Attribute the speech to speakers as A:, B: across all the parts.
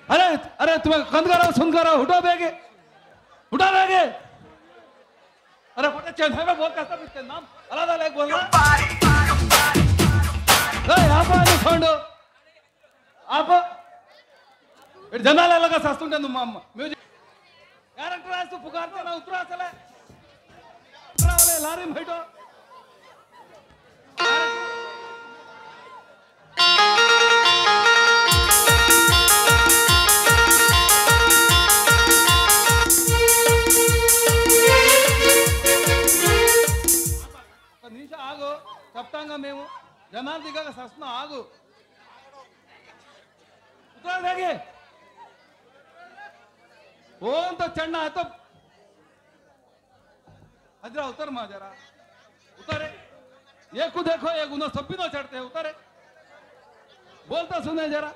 A: अरे अरे तुम्हें कंद करो सुन करो उठो बेगे अरे फटे चेंज है बोल कैसा इसके नाम अलग अलग बोलना आप చూడండు आप జనాలు ఎలాగా సస్తుంటే నువ్వు మా అమ్మ మ్యూజిక్ క్యారెక్టర్ రాస్తూ పుకార్తే నా ఉత్తరా అసలే ఉత్తరావలే లారీ బయట ఆగు చెప్తాంగా మేము జనాలు దిగాక సస్తున్నా ఆగు उतर देंगे ओम तो चढ़ना है तो हजरा उतर मा जरा उतरे ये को देखो ये गुना सब भी ना चढ़ते हैं उतरे बोलता सुने जरा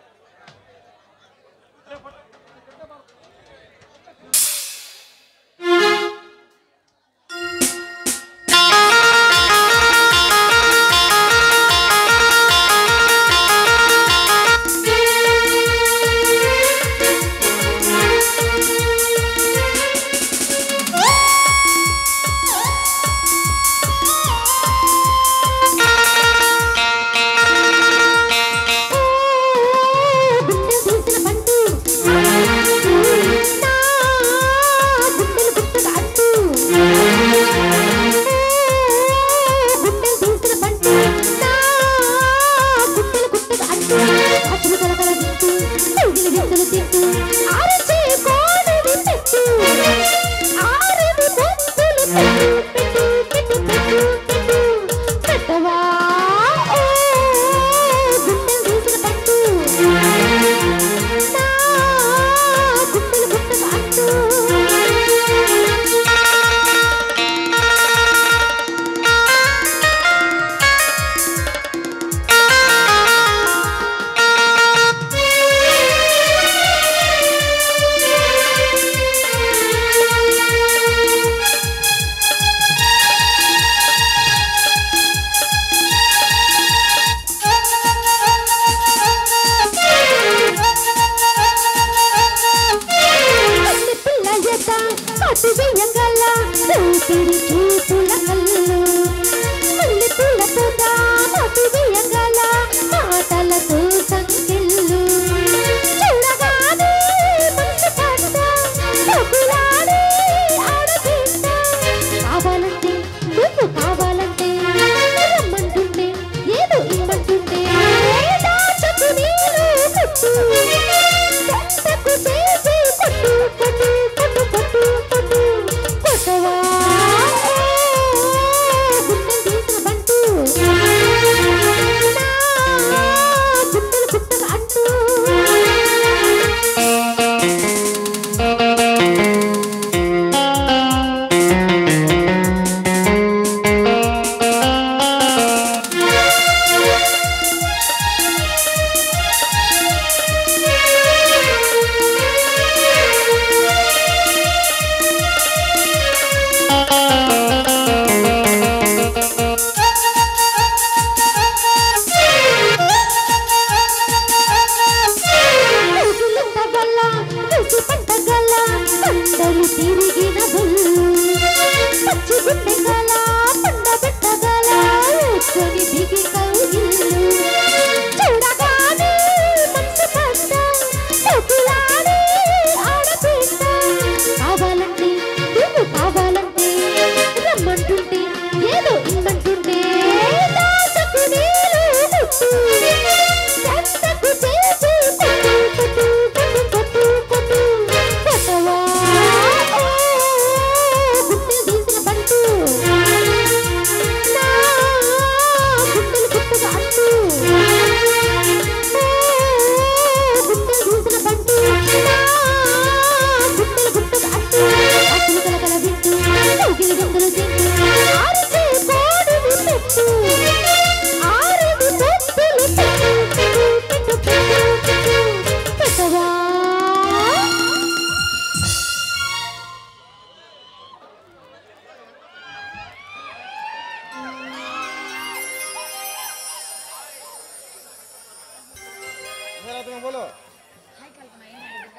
B: तुम्हें बोलो
C: हाय कल्पना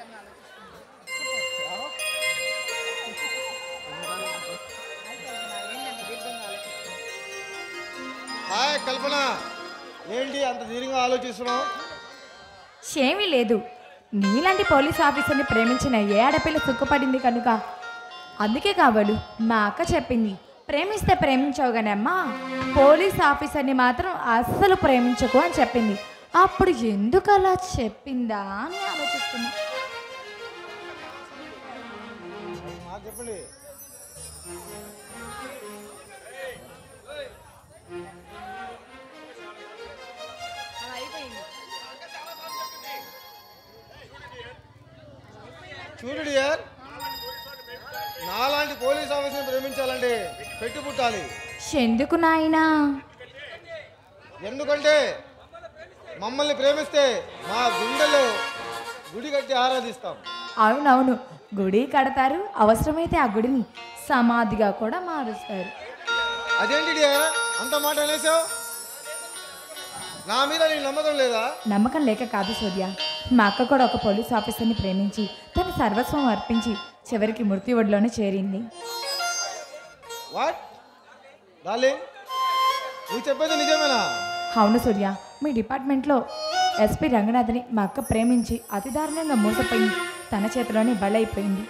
B: హాయ్ కల్పన, ఏంటి అంత దీర్ఘంగా ఆలోచిస్తున్నావు?
C: ఏమీ లేదు. నీలాంటి పోలీస్ ఆఫీసర్ని ప్రేమించిన ఏ ఆడపిల్ల సుఖపడింది కనుక అందుకే కాబోలు మా అక్క చెప్పింది, ప్రేమిస్తే ప్రేమించవు కానీ అమ్మా పోలీస్ ఆఫీసర్ని మాత్రం అస్సలు ప్రేమించకు అని చెప్పింది. అప్పుడు ఎందుకు అలా చెప్పిందా అని ఆలోచిస్తున్నా.
B: చెప్పండి. చూడు డియర్, నాలాంటి పోలీస్ ఆఫీసర్ని ప్రేమించాలంటే పెట్టి పుట్టాలి.
C: ఎందుకు నాయనా?
B: ఎందుకంటే మమ్మల్ని ప్రేమిస్తే మా గుండెలో గుడి కట్టి ఆరాధిస్తాం.
C: అవునవును, గుడి కడతారు, అవసరమైతే ఆ గుడిని సమాధిగా కూడా మారుస్తారు.
B: అదేంటి డియర్ అంత మాట అనేసావు? నా మీద నీ నమ్మకం లేదా?
C: నమ్మకం లేక కాదు సూర్య, మా అక్క కూడా ఒక పోలీస్ ఆఫీసర్ని ప్రేమించి తన సర్వస్వం అర్పించి చివరికి మృత్యు ఒడిలోనే చేరింది.
B: వాట్ డార్లింగ్, నువ్వు చెప్పేది నిజమేనా?
C: అవును సూర్య, మీ డిపార్ట్మెంట్లో ఎస్పీ రంగనాథ్ని మా అక్క ప్రేమించి అతి దారుణంగా మోసపోయి తన చేతిలోనే బలైపోయింది.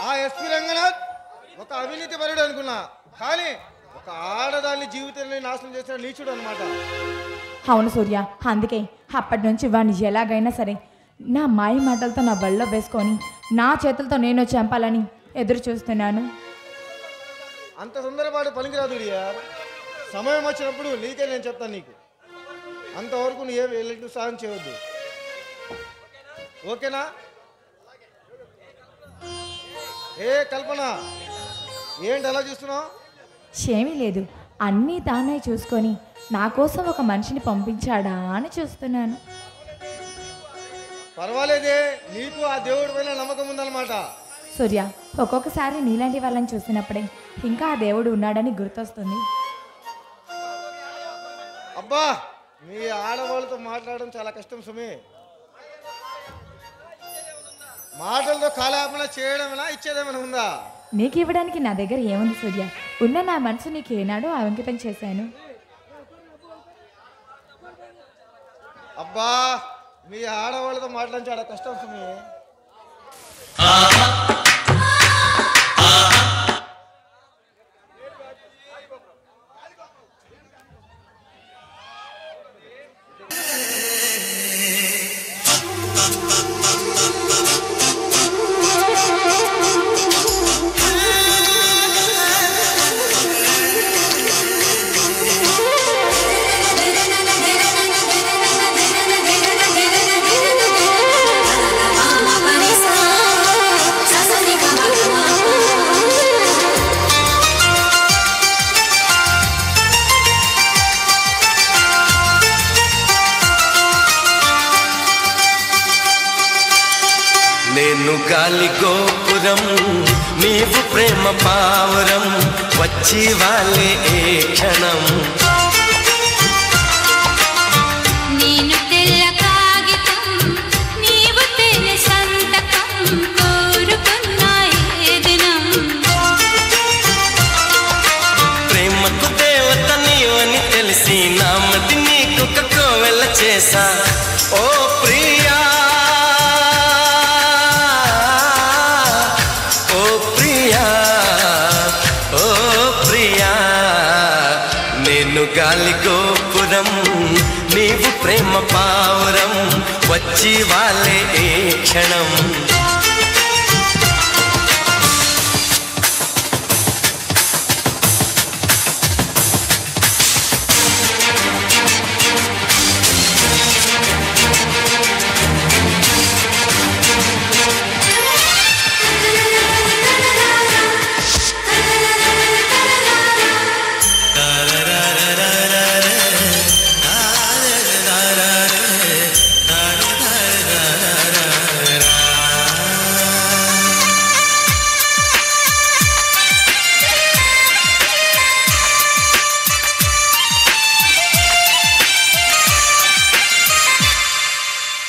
B: ఆ ఎస్పీ రంగనాథ్ ఒక అవినీతి పరుడు అనుకున్నా, కానీ ఒక ఆడదాని జీవితాన్ని నాశనం చేసిన నీచుడు అనమాట.
C: అవును సూర్య, అందుకే అప్పటి నుంచి వాడిని ఎలాగైనా సరే నా మాయ మాటలతో నా బళ్ళో వేసుకొని నా చేతులతో నేను చంపాలని ఎదురు చూస్తున్నాను.
B: అంత తొందరపాటు పనికిరాదు డియర్. సమయం వచ్చినప్పుడు నీకే నేను చెప్తాను. నీకు అంతవరకు నువ్వు ఏమి ఎలాంటి సాయం చేయవద్దు, ఓకేనా? ఏ కల్పన, ఏంటి అలా చూస్తున్నావు?
C: ఏమీ లేదు, అన్నీ తానే చూసుకొని నా కోసం ఒక మనిషిని పంపించాడా అని చూస్తున్నాను.
B: పర్వాలేదే, నీకు ఆ దేవుడి పైన నమ్మకం ఉందన్నమాట.
C: సూర్య, ఒక్కొక్కసారి నీలాంటి వాళ్ళని చూసినప్పుడే ఇంకా ఆ దేవుడు ఉన్నాడని గుర్తొస్తుంది.
B: అబ్బా, మీ ఆడవాళ్ళతో మాట్లాడడం చాలా కష్టం సుమి. మాటలతో కాలయాపన చేయడమేనా, ఇచ్చేదేమైనా ఉందా?
C: నీకు ఇవ్వడానికి నా దగ్గర ఏముంది సూర్య, ఉన్న నా మనసు నీకు ఏనాడో అంకితం చేశాను.
B: అబ్బా, మీ ఆడవాళ్ళతో మాట్లాడడం చాలా కష్టం సుమి.
D: నేను గాలి గోపురం, నీవు ప్రేమ పావురం, వచ్చి వాళ్ళే ఏ క్షణం.
E: నేను తెల్ల కాగితం, నీవు తెల్ల సంతకం, కోరుకున్న ఏ దినం.
D: ప్రేమకు దేవత నీవని తెలిసి నామది నీకు కోవెల చేసా. ఓ ప్రియా, గాలి గోపురం, నీవు ప్రేమ పావురం, వచ్చి వాళ్ళే ఏ క్షణం.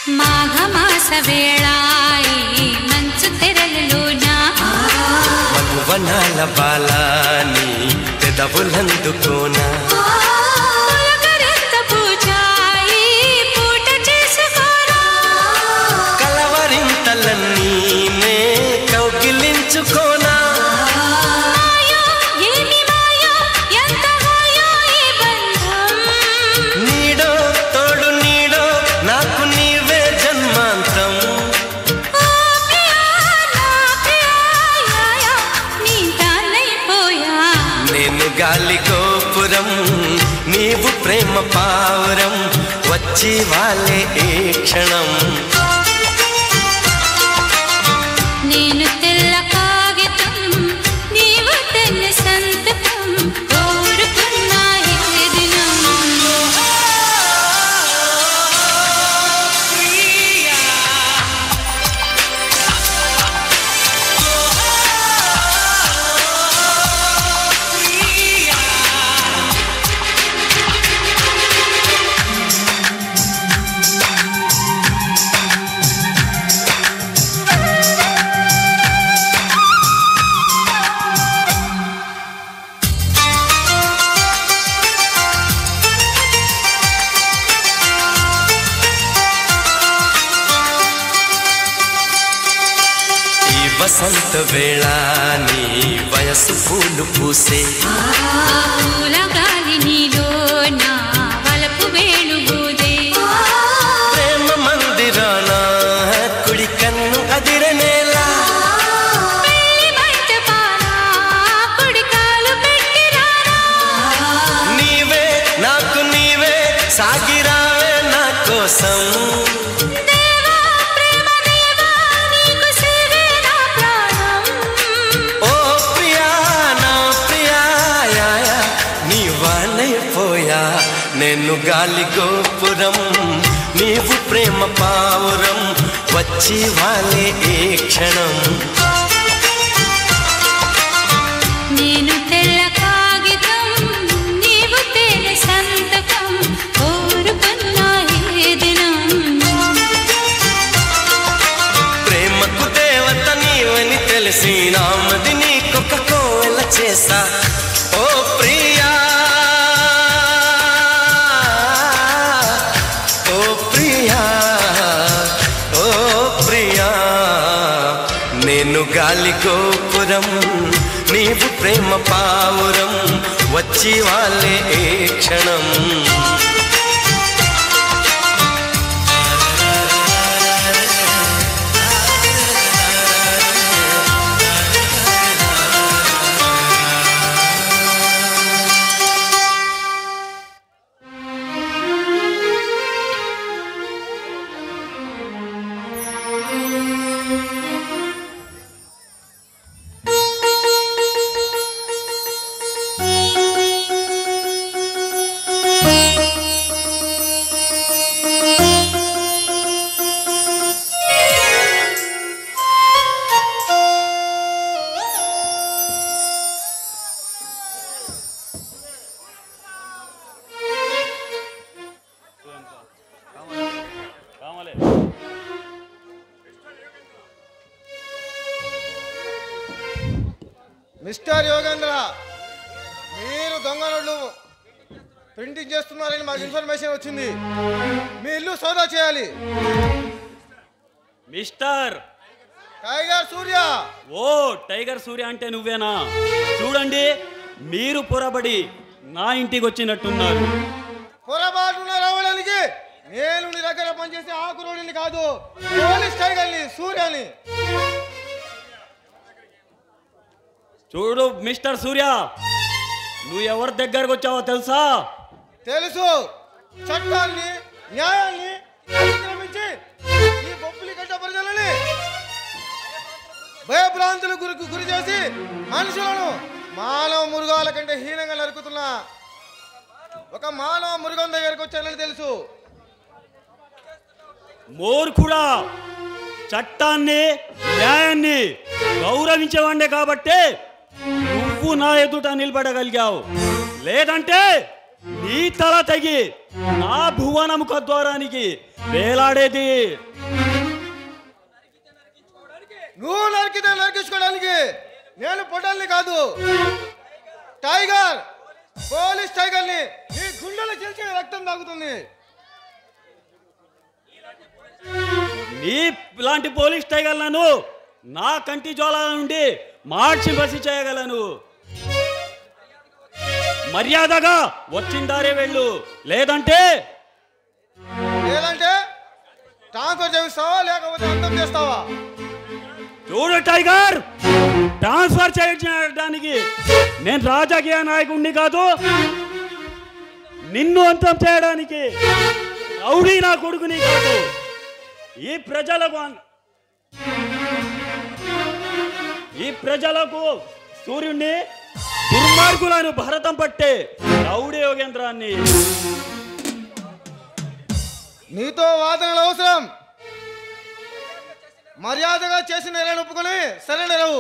E: మాఘమాస వేళాయి మంచు తెరలులోన
D: మధువనాల బాలాని పెదవులందుకోనా
E: పులకరింత పూజాయి పూట చేసుకోనా
D: కలవరింతలన్నీ నే కౌగిలించుకోనా
E: మాయో ఏమి మాయో ఎంత మాయో ఈ బంధం
D: నీడో తోడు నీడో నాకు నీవే జన్మాంతం
E: ఓ ప్రియా నా ప్రియా నీ దానైపోయా
D: నేను గాలి గోపురం నీవు ప్రేమ పావురం వచ్చి వాలే ఈ క్షణం
E: నేను తెల్ల కాగితం నీవు తెల్ల సంతకం కోరుకున్నా ఏ దినం
D: ఈ వసంత వేళ నీ వయసు పూలు పూసే
E: పూల గాలి నీలో నా వలపు వేణుగూదే
D: ప్రేమ మందిరాన కుడి కన్ను అదిరనేలా
E: పెళ్లి బయట పారా కుడికాలు పెట్టిరారా
D: నీవే నాకు నీవే సాగిరావే నా కోసం
E: దేవా ప్రేమ దేవా నీకు సేవే నా ప్రాణం
D: ఓ ప్రియా నా ప్రియా నీ వానైపోయా నేను గాలి గోపురం నీవు ప్రేమ పావురం వచ్చి వాలే ఈ క్షణం
E: నేను తెల్ల కాగితం నీవు తెల్ల సంతకం కోరుకున్నా ఏ దినం
D: ప్రేమకు దేవత నీవని తెలిసి నామది నీకొక కోవెల చేసా ఓ ప్రియా ఓ ప్రియా ఓ ప్రియా నేను గాలి గోపురం నీవు ప్రేమ పావురం వచ్చి వాలే ఏ క్షణం
B: మిస్టర్ యోగేంద్ర, మీరు దొంగ నోట్లు ప్రింటింగ్ చేస్తున్నారని మాకు ఇన్ఫర్మేషన్ వచ్చింది. మీ ఇల్లు సోదా చేయాలి.
F: మిస్టర్
B: టైగర్ సూర్య.
F: ఓ టైగర్ సూర్య అంటే నువ్వేనా? చూడండి, మీరు పొరబడి నా ఇంటికి వచ్చినట్టున్నారు.
B: పొరపాటున రావడానికి నేను నీ దగ్గర పనిచేసే ఆకురోడిని కాదు, పోలీస్ టైగర్ని, సూర్యని.
F: చూడు మిస్టర్ సూర్య, నువ్వు ఎవరి దగ్గరకు వచ్చావో తెలుసా?
B: తెలుసు. చట్టాన్ని, న్యాయాన్ని అతిక్రమించి ఈ బొబ్బిలి గడ్డ ప్రజలని భయభ్రాంతులకు గురి చేసి మనుషులను మానవ మృగాల కంటే హీనంగా నరుకుతున్నా ఒక మానవ మృగం దగ్గరకు వచ్చానని తెలుసు.
F: మూర్ఖుడా, చట్టాన్ని న్యాయాన్ని గౌరవించేవాడే కాబట్టి నువ్వు నా ఎదుట నిలబడగలిగావు. లేదంటే నీ తల తెగి నా భువన ముఖ ద్వారానికి వేలాడేది.
B: నువ్వు నరికితే నరికించుకోవడానికి నేను పొడల్ని కాదు, టైగర్, పోలీస్ టైగర్ని. నీ గుండెలు చీల్చి రక్తం తాగుతుంది.
F: నీ ఇలాంటి పోలీస్ టైగర్లను నా కంటి జ్వాల నుండి మార్చి బసి చేయగలను. మర్యాదగా వచ్చిందారే వెళ్ళు, లేదంటే
B: ట్రాన్స్ఫర్ చేస్తావా లేకపోతే అంతం చేస్తావా?
F: చూడు టైగర్, ట్రాన్స్ఫర్ చేయడానికి నేను రాజకీయ నాయకుడిని కాదు, నిన్ను అంతం చేయడానికి రౌడీ నా కొడుకుని కాదు. ఈ ప్రజలకు సూర్యుడిని, దుర్మార్గులను భరతం పట్టే రౌడీ యోగేంద్రాన్ని.
B: నీతో వాదనలు అవసరం. మర్యాదగా చేసిన నేరాన్ని ఒప్పుకొని సరెండరవు.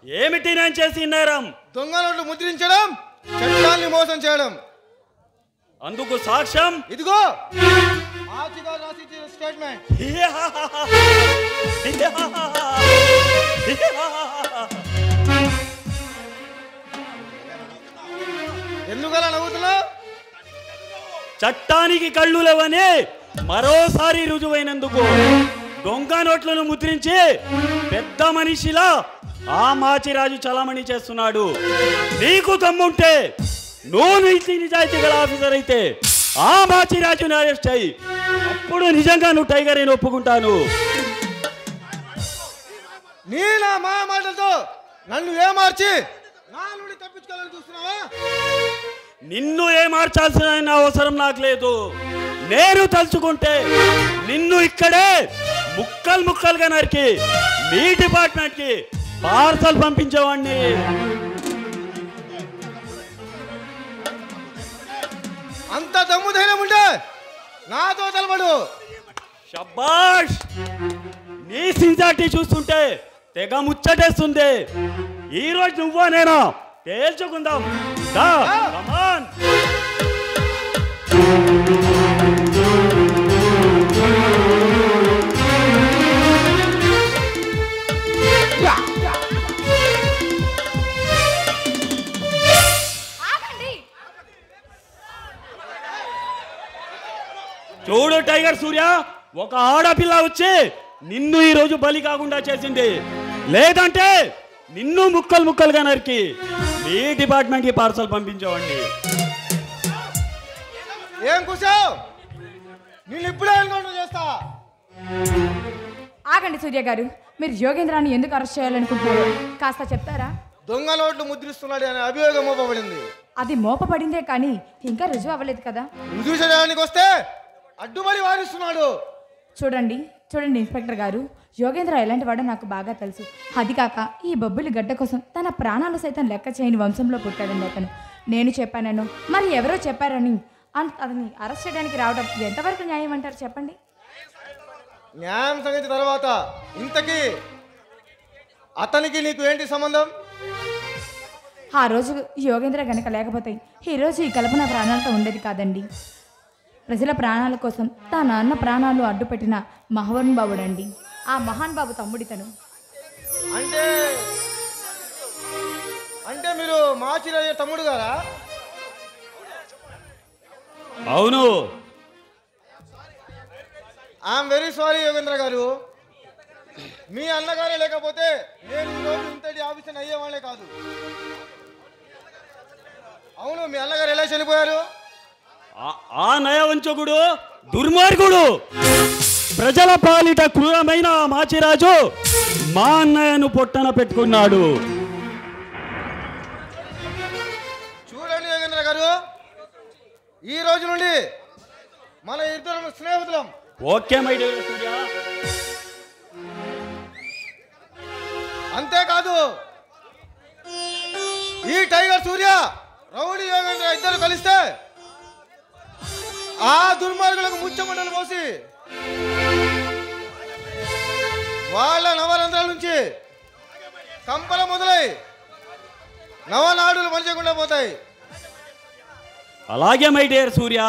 F: ఏమిటి నేను చేసి నేరం?
B: దొంగ నోట్లు ముద్రించడం, చట్టాన్ని మోసం చేయడం.
F: అందుకు సాక్ష్యం
B: ఇదిగో ఆచిగా రాసిచ్చిన స్టేట్మెంట్. ఎందుకలా నవ్వుతున్నావు?
F: చట్టానికి కళ్ళు లేవని మరోసారి రుజువైనందుకు దొంగ నోట్లను ముద్రించి పెద్ద మనిషిలా ఆ మాచిరాజు చలామణి చేస్తున్నాడు. నీకు దమ్ముంటే, నువ్వు నీతి నిజాయితీ గల ఆఫీసర్ అయితే ఆ మాచిరాజుని అరెస్ట్ అయ్యి, అప్పుడు నిజంగా నువ్వు టైగర్ అని ఒప్పుకుంటాను.
B: నీ నా మాటలతో నన్ను ఏమార్చి నా నుండి తప్పించుకోవాలని చూస్తున్నావా?
F: నిన్ను ఏమార్చాల్సిన అవసరం నాకు లేదు. నేను తలుచుకుంటే నిన్ను ఇక్కడే ముక్కలు ముక్కలుగా నరికి మీ డిపార్ట్మెంట్కి పార్సల్ పంపించేవాడిని.
B: అంత దమ్ము ధైర్యం ఉంటే నాతో తలపడు.
F: శబాష్, నీ సిన్సియారిటీ చూస్తుంటే తెగ ముచ్చటేస్తుంది. ఈరోజు నువ్వా నేనా తేల్చుకుందాం. చూడు టైగర్ సూర్య, ఒక ఆడపిల్ల వచ్చి నిన్ను ఈరోజు బలి కాకుండా చేసింది. లేదంటే నిన్ను ముక్కలు ముక్కలుగా నరికి మీ డిపార్ట్మెంట్కి పార్సల్ పంపించేవాడిని.
B: ఏం కూర్చోవు? నేను ఇప్పుడే ఎన్కౌంటర్ చేస్తా.
C: ఆగండి సూర్య గారు, మీరు యోగేంద్రాన్ని ఎందుకు అరెస్ట్ చేయాలనుకుంటున్నారు కాస్త చెప్తారా?
B: దొంగ నోట్లు ముద్రిస్తున్నాడు అనే అభియోగం మోపబడింది.
C: అది మోపబడిందే కానీ ఇంకా రుజువు అవ్వలేదు కదా.
B: రుజువు చేయడానికి వస్తే అడ్డుపడి వారిస్తున్నాడు.
C: చూడండి ఇన్స్పెక్టర్ గారు, యోగేంద్ర ఎలాంటి వాడో నాకు బాగా తెలుసు. అది కాక ఈ బొబ్బులి గడ్డ కోసం తన ప్రాణాలు సైతం లెక్క చేయని వంశంలో పుట్టాడండి అతను. నేను చెప్పానను మరి ఎవరో చెప్పారని అతన్ని అరెస్ట్ చేయడానికి రావడం ఎంతవరకు న్యాయం అంటారు చెప్పండి?
B: న్యాయం సంగతి తర్వాత, ఇంతకీ అతనికి నీకు ఏంటి సంబంధం?
C: ఆ రోజు యోగేంద్ర గనక లేకపోతే ఈరోజు ఈ కల్పన ప్రాణాలతో ఉండేది కాదండి. ప్రజల ప్రాణాల కోసం తన నాన్న ప్రాణాలు అడ్డుపెట్టిన మహానుభావుడండి. ఆ మహానుభావు తమ్ముడితను.
B: అంటే మీరు మాచిరాజు తమ్ముడు గారా?
F: అవును.
B: ఐఎమ్ వెరీ సారీ యోగేంద్ర గారు. మీ అన్నగారే లేకపోతే నేను ఈరోజు ఇంతటి ఆఫీసర్ అయ్యేవాళ్ళే కాదు. అవును, మీ అన్నగారు ఎలా చనిపోయారు?
F: ఆ నయవంచకుడు, దుర్మార్గుడు, ప్రజల పాలిట క్రూరమైన మాచిరాజు మా అన్నయ్యను పొట్టన పెట్టుకున్నాడు.
B: చూడండి యోగేంద్ర గారు, ఈ రోజు నుండి మన ఇద్దరు స్నేహితులం.
F: ఓకే మై డియర్ సూర్య.
B: అంతేకాదు, ఈ టైగర్ సూర్య రౌడీ యోగేంద్ర ఇద్దరు కలిస్తే ఆ దుర్మార్గులకు ముచ్చమండలు పోసి వాళ్ళ నవరంధ్రాల నుంచి కంపల మొదలై నవనాడులు పనిచేయకుండా పోతాయి.
F: అలాగే మై డియర్ సూర్య.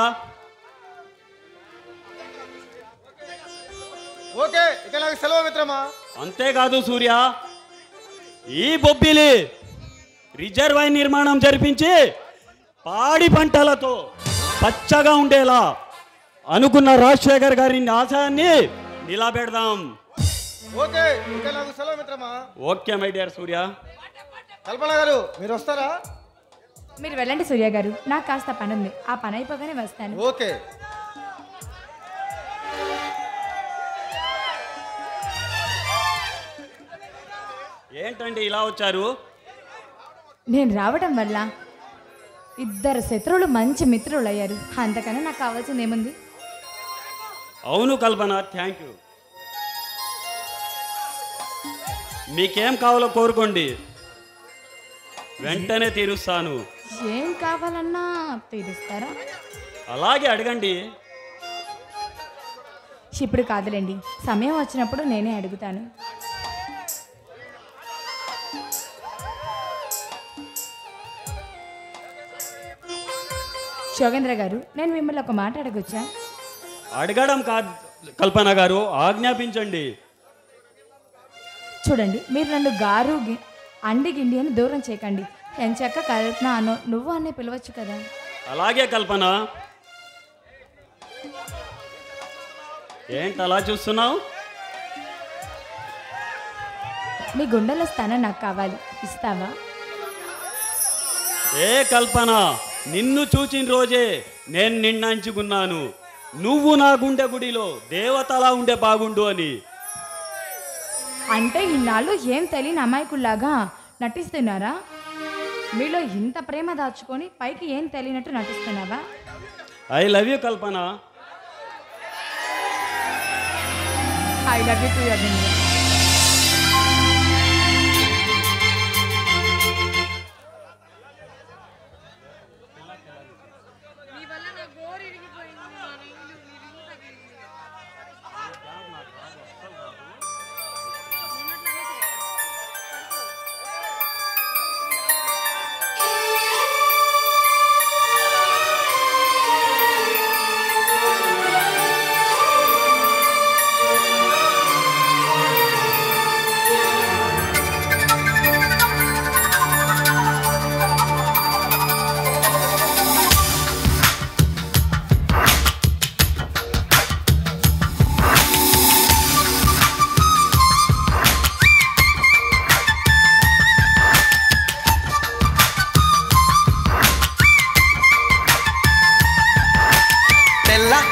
B: ఓకే, ఇక నాకు సెలవు మిత్రమా.
F: అంతేకాదు సూర్య, ఈ బొబ్బిలి రిజర్వాయర్ నిర్మాణం జరిపించి పాడి పంటలతో పచ్చగా ఉండేలా అనుకున్న రాజశేఖర్ గారి ఆశయాన్ని నిలబెడదాం.
B: ఓకే, ఇక నాకు సెలవు మిత్రమా.
F: ఓకే మై డియర్ సూర్య.
B: కల్పన గారు మీరు వస్తారా?
C: మీరు వెళ్ళండి సూర్య గారు, నాకు కాస్త పని ఉంది. ఆ పని అయిపోగానే వస్తాను.
B: ఓకే.
F: ఏంటండి ఇలా వచ్చారు?
C: నేను రావడం వల్ల ఇద్దరు శత్రువులు మంచి మిత్రులు అయ్యారు. అంతకన్నా నాకు కావాల్సింది ఏముంది?
F: అవును కల్పన, థ్యాంక్ యూ. మీకేం కావాలో కోరుకోండి, వెంటనే తీరుస్తాను.
C: ఏం కావాలన్నా తీరుస్తారా?
F: అలాగే అడగండి.
C: ఇప్పుడు కాదులేండి, సమయం వచ్చినప్పుడు నేనే అడుగుతాను. యోగేంద్ర గారు, నేను మిమ్మల్ని ఒక మాట అడగొచ్చా?
F: అడగడం కాదు కల్పన గారు, ఆజ్ఞాపించండి.
C: చూడండి, మీరు నన్ను గారు అండి గిండి అని దూరం చేయకండి. ఎంచక్క కల్పన అను నువ్వు అనే పిలవచ్చు కదా.
F: అలాగే కల్పన. ఏంటి అలా చూస్తున్నావు?
C: నీ గుండెల స్థానం నాకు కావాలి, ఇస్తావా?
F: ఏ కల్పన, నిన్ను చూచిన రోజే నేను నిర్ణయించుకున్నాను, నువ్వు నా గుండె గుడిలో దేవతలా ఉండే బాగుండు అని.
C: అంటే ఇన్నాళ్ళు ఏం తెలియని అమాయకుల్లాగా నటిస్తున్నారా? మీలో ఇంత ప్రేమ దాచుకొని పైకి ఏం తెలియనట్టు నటిస్తున్నావా?
F: I love you Kalpana.
C: I love you too Yogendra.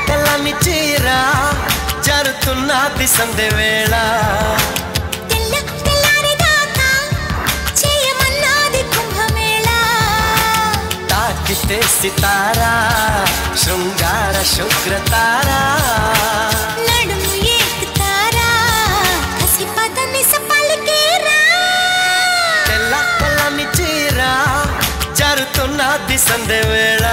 D: తెల్లని చీర జరుతున్నది సందే వేళ, తాకితే సితారా శృంగార శుక్రతారా, తెల్లని చీర జరుతున్నది సందే వేళ,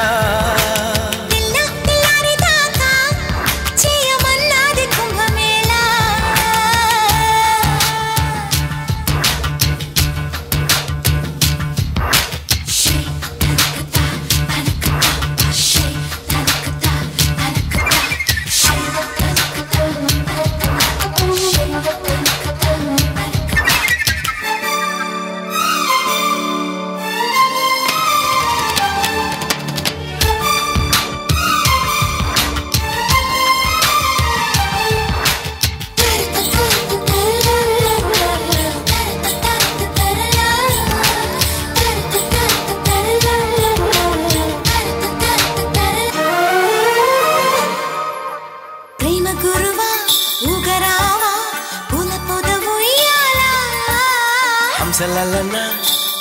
D: హంసలలన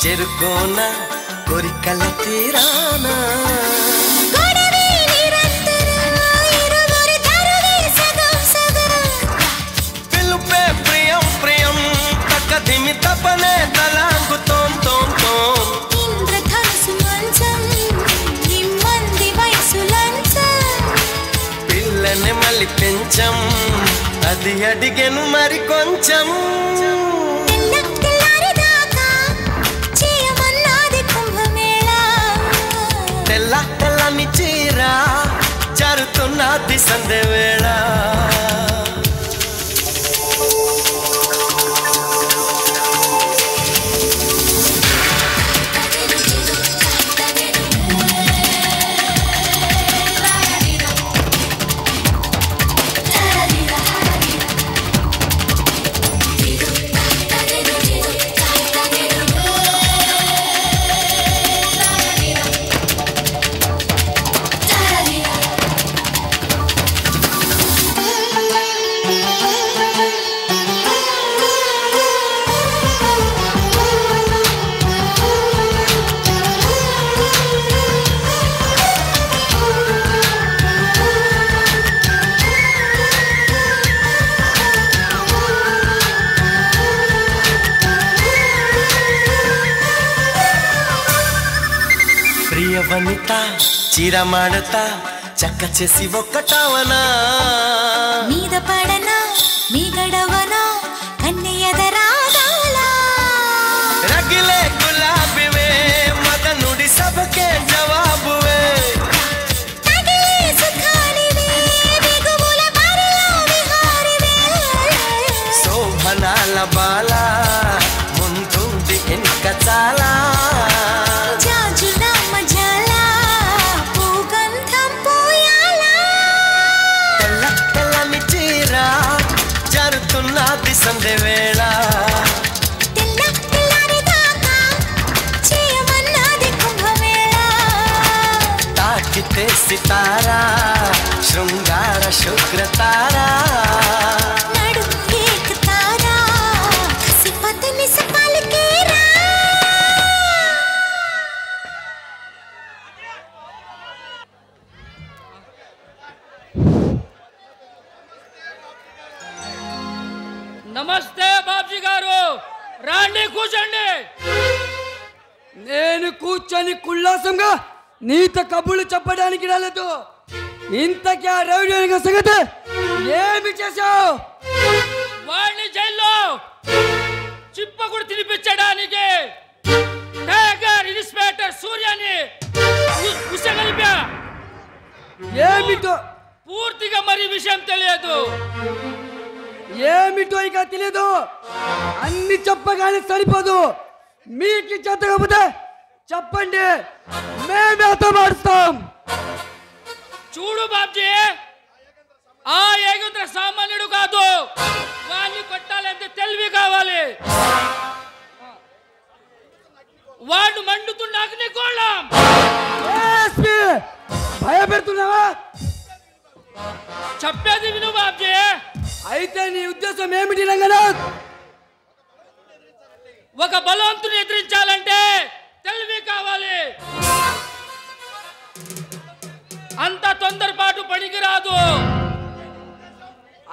D: చెరుకోన కోరికల తీరానా, పిలుపే ప్రియం ప్రియం తక్కదిమి తపనే తలాంగు తోం తోం తోం, పిల్లని మళ్ళీ పెంచం అది అడిగెను మరి కొంచెం, తెల్లని చీర జరుతున్నది సందే వేళ. వనిత చీర మాడతా చక్క చేసి ఒక్కటవనా
E: మీద పడనా మీ గడవనా కన్నె ఎదరాగాలా
D: రగిలే గులాబీవే మదనుడి సభకే జవాబువే
E: తగిలే సుఖానివే బిగువుల బారిలో విహారివే
D: శోభనాల బాల ముందుంది ఇంకా చాలా
E: జాజుల మజాల పూగంధం పోయాలా
D: తెల్ల తెల్లని చీర జరుతున్నది సంధ్య వేళ
E: తెల్ల తెల్లారి దాకా చేయమన్నది కుంభమేళ
D: తాకితే సితారా శృంగార శుక్రతారా
E: నడు ఏకతారా సిపతని సపాలకేరా
G: నమస్తే బాబ్జీ గారు, రాండి కూర్చోండి.
H: నేను కూర్చొని కుల్లాసంగా నీతో కబుర్లు చెప్పడానికి రాలేదు. ఇంతకీ ఆ రౌడీ సంగతి ఏమి చేశావు?
G: వాడిని జైల్లో చిప్పకుడు తినిపించడానికి టైగర్ ఇన్స్పెక్టర్ సూర్యాన్ని ఉసగలిపా.
H: ఏమిటో
G: పూర్తిగా మరి విషయం తెలియదు.
H: ఏమిటో ఇక తెలియదు. అన్ని చెప్పగానే సరిపోదు. మీకు చేత కాకపోతే చెప్పండి, మేమే మారుస్తాం.
G: చూడు బాబ్జీ, ఆ ఏగుంద్ర సామాన్యుడు కాదు. వాడిని కొట్టాలంటే తెలివి కావాలి. వాడు మండుతున్న అగ్నిగోళం.
H: భయపెడుతున్నావా?
G: చెప్పేది విను బాబ్జీ.
H: అయితే నీ ఉద్దేశం ఏమిటి రంగనాథ్?
G: ఒక బలవంతుని ఎదిరించాలంటే తెలివి కావాలి. అంత తొందరపాటు పనికిరాదు.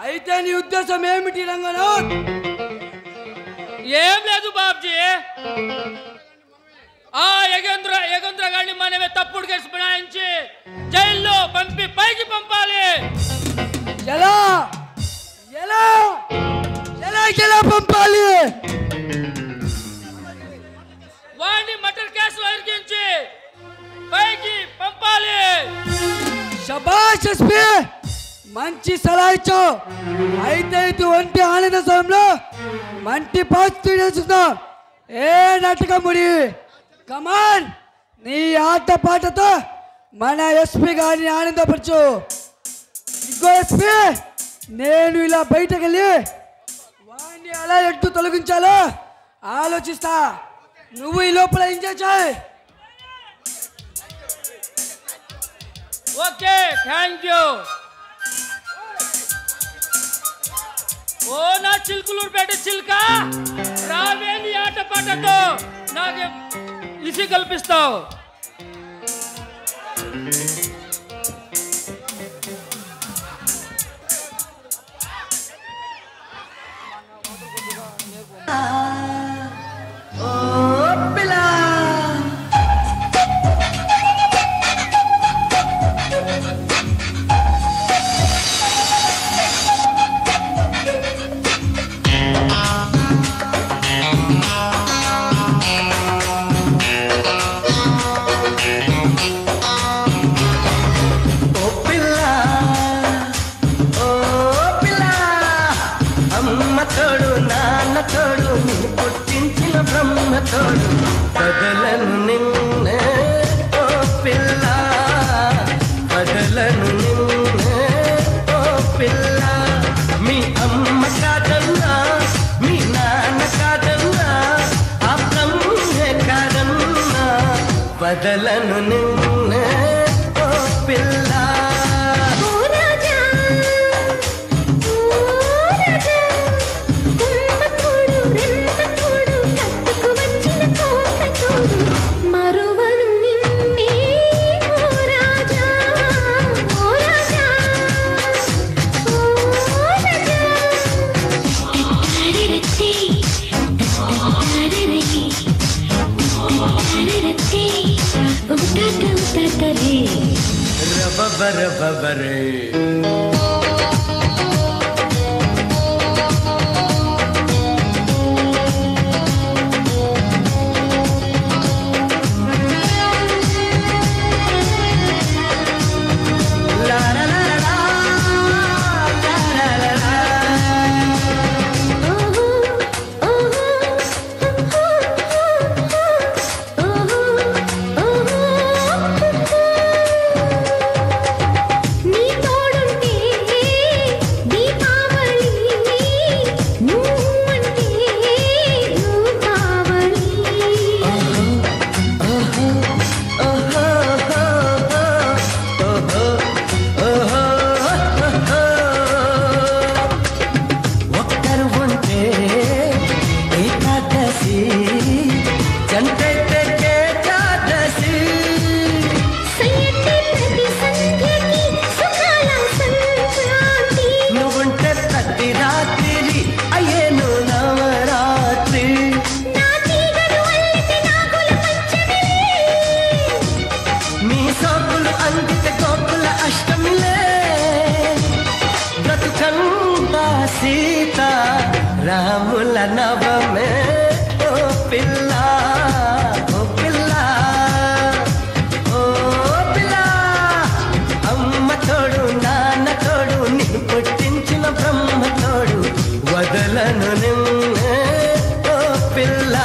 H: అయితే నీ ఉద్దేశం ఏమిటి రంగనాథ్?
G: ఏం లేదు బాబ్జీ, ఆ యగేంద్ర గారిని మనమే తప్పుడు కేసు బనాయించి జైల్లో పంపి పైకి పంపాలి.
H: ఎలా ఎలా ఎలా ఎలా పంపాలి?
G: వాడిని మర్డర్ కేసులో ఇరికించి పైకి పంపాలి.
H: శభాష్ ఎస్పీ, మంచి సలహా ఇచ్చావు. అయితే ఇటువంటి ఆనంద సమయంలో మంటి పాస్తూ చూద్దాం. ఏ నాటకముడి, కమాన్, నీ ఆట పాటతో మన ఎస్పీ గారిని ఆనందపరచు. ఇంకో ఎస్పీ, నేను ఇలా బయటకు వెళ్ళి వాడిని అలా ఎట్టు తొలగించాలో ఆలోచిస్తా. నువ్వు ఈ లోపల ఎంజాయ్ చేయి.
G: Okay, thank you. ఓ నా చిలుకలూరుపేట చిలుక, రావేంది ఆట పాటతో నాకు ఇసి కల్పిస్తావు.
D: బదలను నిన్నే ఓ పిల్ల, బదలను నిన్నే ఓ పిల్ల. మీ అమ్మ కాదన్నా, మీ నాన్న కాదన్నా, ఆ బ్రహ్మే కాదన్నా, బదలను నిన్నే ఓ పిల్ల.
E: Got
D: బబర బబరే సీతా రాముల నవమే ఓ పిల్ల ఓ పిల్ల ఓ పిల్ల అమ్మ తోడు నాన్న తోడు నిన్ను పుట్టించిన బ్రహ్మ తోడు వదలను నిన్నే ఓ పిల్ల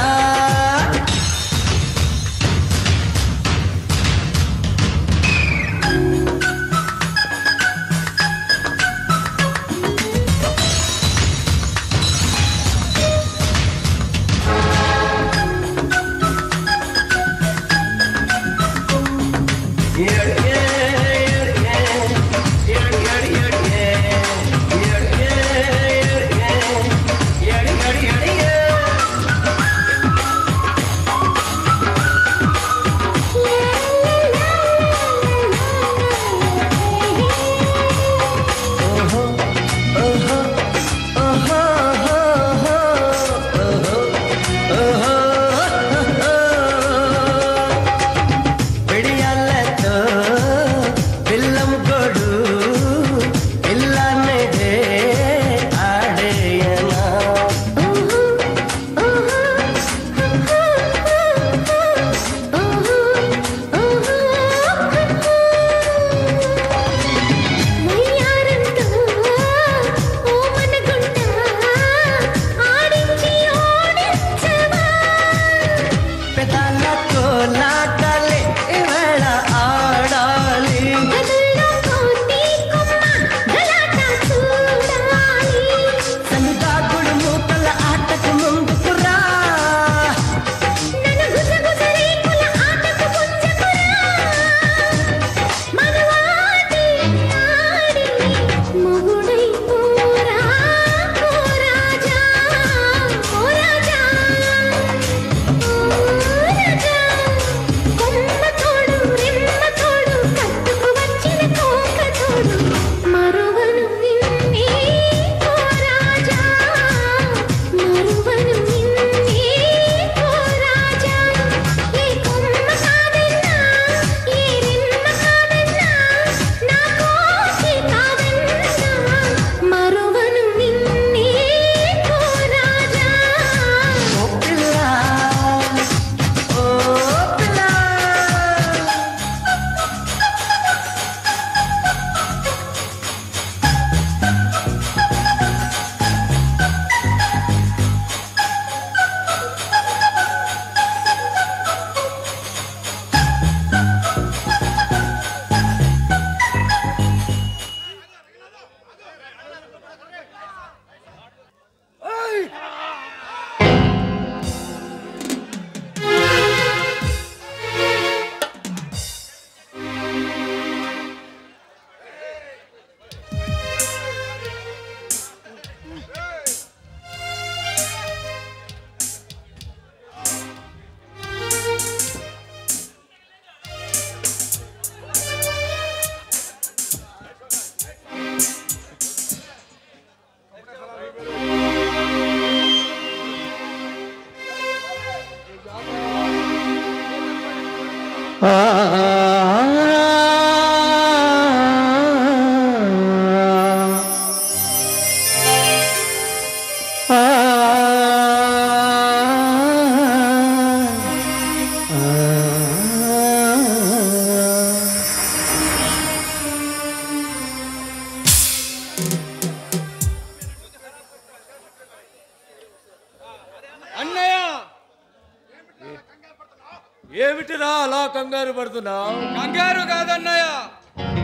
I: ఏమిటిరా అలా కంగారు పడుతున్నావు?
A: కంగారు కాదన్నయ్య,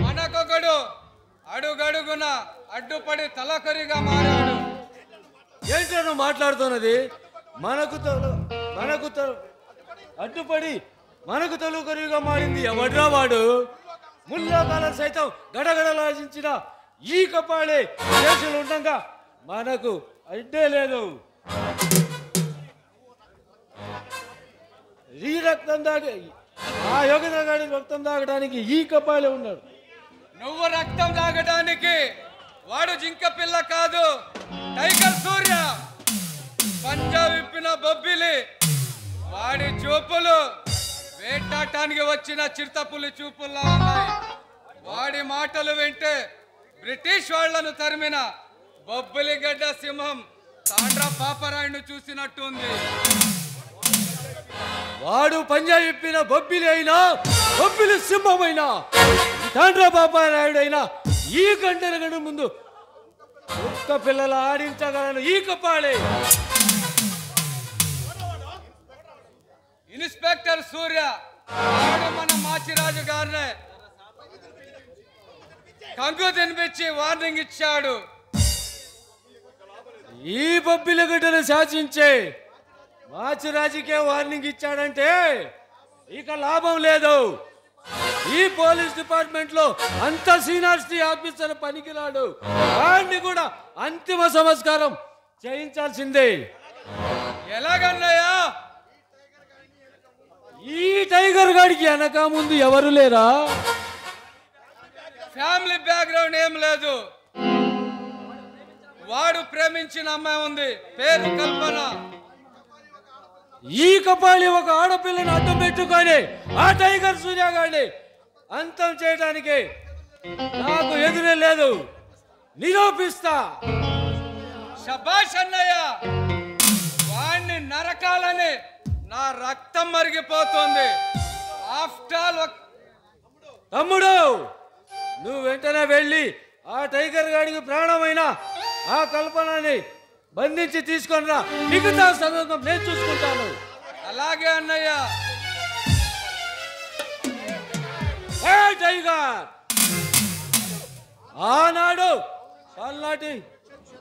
A: మనకొకడు అడుగడుగున అడ్డుపడి తలకరిగా మారాడు.
I: ఏంటో నువ్వు మాట్లాడుతున్నది? అడ్డుపడి మనకు తలుకరిగా మారింది ఎవడ్రా వాడు? ముల్లాకాలం సైతం గడగడలాడించిన ఈ కపాళే దేశంలో ఉండగా మనకు అడ్డే లేదు. ఈ రక్తం దాగి ఆ యోగేంద్ర గారి రక్తం తాగడానికి ఈ కపాలే ఉన్నాడు.
A: నువ్వు రక్తం తాగడానికి వాడు జింక పిల్ల కాదు, టైగర్ సూర్య. పంజా విప్పిన బొబ్బిలి. వాడి చూపులు వేటాటానికి వచ్చిన చిరుతపులి చూపుల్లా ఉన్నాయి. వాడి మాటలు వింటే బ్రిటిష్ వాళ్లను తరిమిన బొబ్బిలి గడ్డ సింహం తాండ్రా పాపరాయుడు చూసినట్టుంది.
I: వాడు పంజా విప్పిన బొబ్బిలి అయినా బొబ్బిలి సింహమైనా తాండ్రా పాపరాయుడైనా ఈ గంటల ముందు ఒక్క పిల్లల ఆడించగలను ఈ కపాలే.
A: ఇన్స్పెక్టర్ సూర్య వాడు మన మాచిరాజు గారినే కంగు తినిపించి వార్నింగ్ ఇచ్చాడు.
I: ఈ బొబ్బిలి గడ్డను శాసించే మాచిరాజుకే వార్నింగ్ ఇచ్చాడంటే ఇక లాభం లేదు. ఈ పోలీస్ డిపార్ట్మెంట్ లో అంత సీనియారిటీ ఆఫీసర్ పనికిరాడు. వాడిని కూడా అంతిమ సంస్కారం చేయించాల్సిందే.
A: ఎలాగన్నయ్యా?
I: ఈ టైగర్ గాడికి వెనక ముందు ఎవరు లేరా?
A: ఫ్యామిలీ బ్యాక్గ్రౌండ్ ఏం లేదు. వాడు ప్రేమించిన అమ్మాయి ఉంది, పేరు కల్పన.
I: ఈ కపాలి ఒక ఆడపిల్లని అడ్డం పెట్టుకొని ఆ టైగర్ సూర్య గారిని అంతం చేయడానికి నాకు ఎదురే లేదు. నిరూపిస్తా.
A: శభాష్ అన్నయ్య, వాణ్ణి నరకాలని నా రక్తం మరిగిపోతుంది. ఆఫ్టర్ ఆల్
I: తమ్ముడు, నువ్వు వెంటనే వెళ్ళి ఆ టైగర్ గాడికి ప్రాణమైన ఆ కల్పనని బంధించి తీసుకొని రా. మిగతా సందర్భం నేను చూసుకుంటాను.
A: అలాగే అన్నయ్య.
I: ఏ టైగర్, ఆనాడు పల్నాటి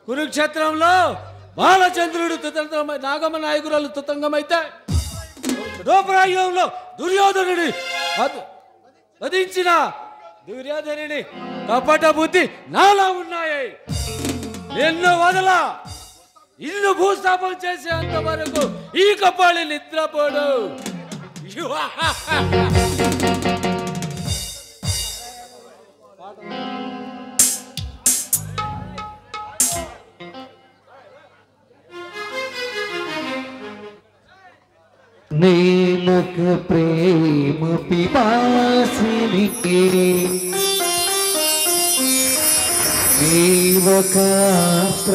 I: కురుక్షేత్రంలో బాలచంద్రుడు తుతంగమై నాగమ నాయకురాలు తుతంగమైతే రూపరాయుగంలో దుర్యోధనుడి వధించిన దుర్యోధనుని కపట బుద్ధి నాలా ఉన్నాయి. ఎన్నో వదలా ఇల్లు భూస్థాపన చేసేంత వరకు ఈ కపాలి నిద్రపోడు.
J: నేలక ప్రేమ పిపాసినికి నీవకాస్త్ర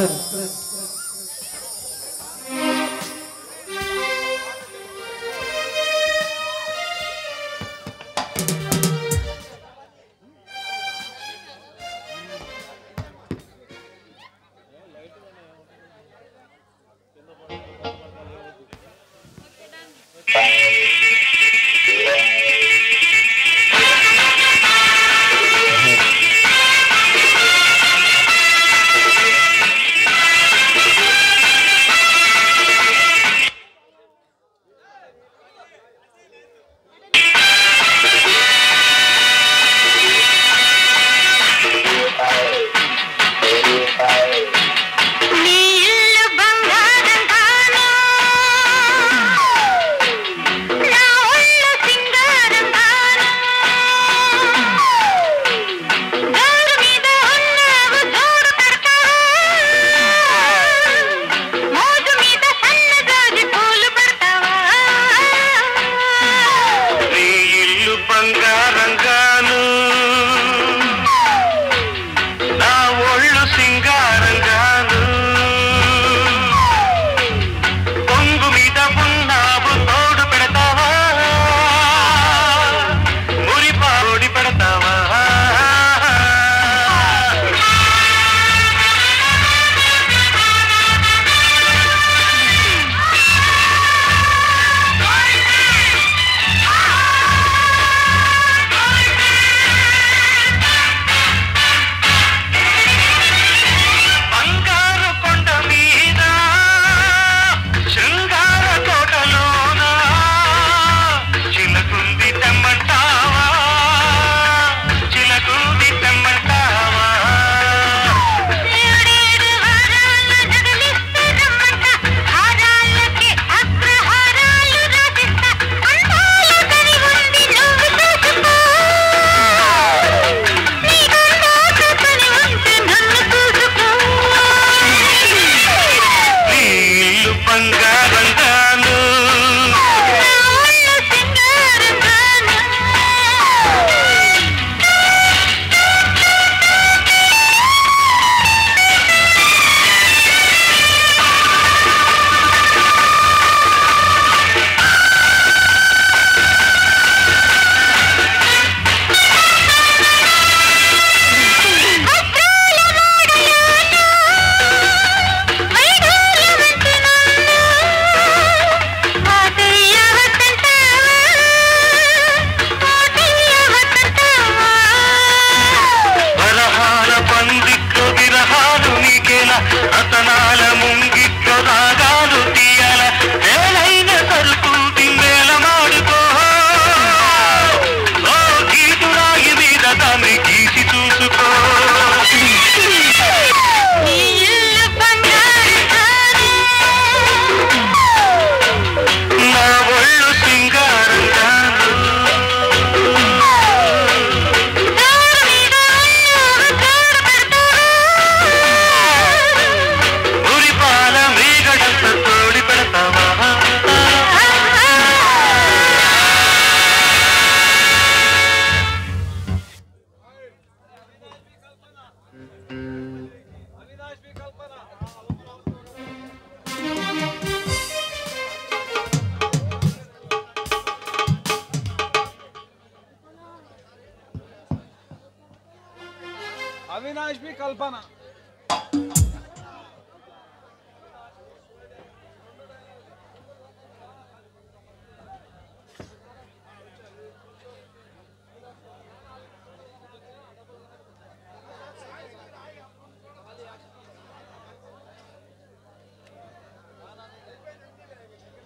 A: अविनाश भी कल्पना।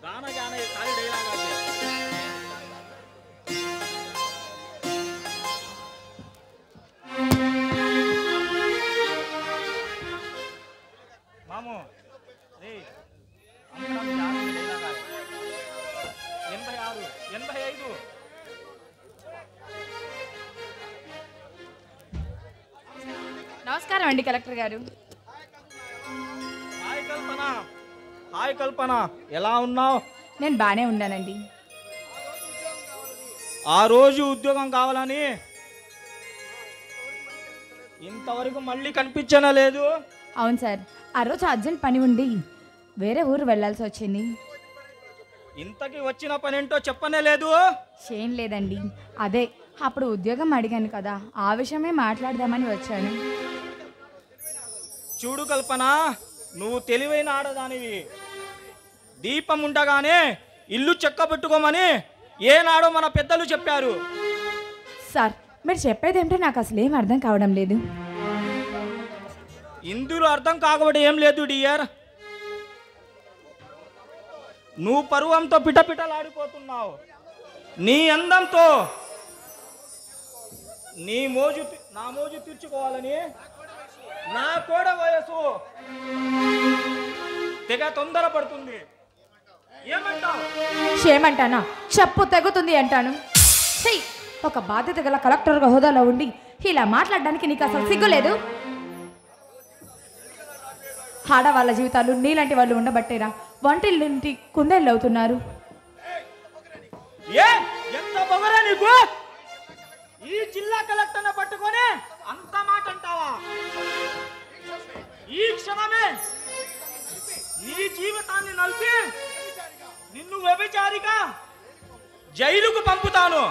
F: गाना गाना ये सारी डायलॉग आते हैं। मामू रे अम्मडम जाने डायलॉग आए 86 85
C: నమస్కారం అండి కలెక్టర్ గారు.
K: హాయ్ కల్పన, ఎలా ఉన్నావు?
C: నేను బాగానే ఉన్నానండి.
K: ఆ రోజు ఉద్యోగం కావాలని ఇంతవరకు మళ్ళీ కనిపించనే లేదు.
C: అవును సార్, ఆ రోజు అర్జెంట్ పని ఉండి వేరే ఊరు వెళ్ళాల్సి వచ్చింది.
K: ఇంతకీ వచ్చిన పని ఏంటో చెప్పనే లేదు.
C: ఏం లేదండి, అదే అప్పుడు ఉద్యోగం అడిగాను కదా, ఆ విషయమే మాట్లాడదామని వచ్చాను.
K: చూడు కల్పన, నువ్వు తెలివైన ఆడదానివి. దీపం ఉండగానే ఇల్లు చెక్కబెట్టుకోమని ఏనాడో మన పెద్దలు చెప్పారు.
C: సార్, మీరు చెప్పేది ఏమిటో నాకు అసలు ఏం అర్థం కావడం లేదు.
K: ఇందులో అర్థం కాకపోతే ఏం లేదు డియర్. నువ్వు పరువంతో పిటపిటలాడిపోతున్నావు. నీ అందంతో నా మోజు తీర్చుకోవాలని నా కోడ వయసు తెగ తొందరపడుతుంది. ఏమంటావు?
C: ఏమంటానా? చెప్పు తెగుతుంది అంటాను. చెయ్యి, ఒక బాధ్యత గల కలెక్టర్ హోదాలో ఉండి ఇలా మాట్లాడడానికి నీకు అసలు సిగ్గులేదు? ఆడవాళ్ళ జీవితాలు నీలాంటి వాళ్ళు ఉండబట్టేరా వంటిల్లింటి కుందేళ్ళు అవుతున్నారు.
K: ఎంత పొగరా నీకు? ఈ జిల్లా కలెక్టర్ని పట్టుకొని అంత మాట అంటావా? ఈ క్షణమే నీ జీవితాన్ని నలిపి నిన్ను వ్యభిచారిగా జైలుకు పంపుతాను.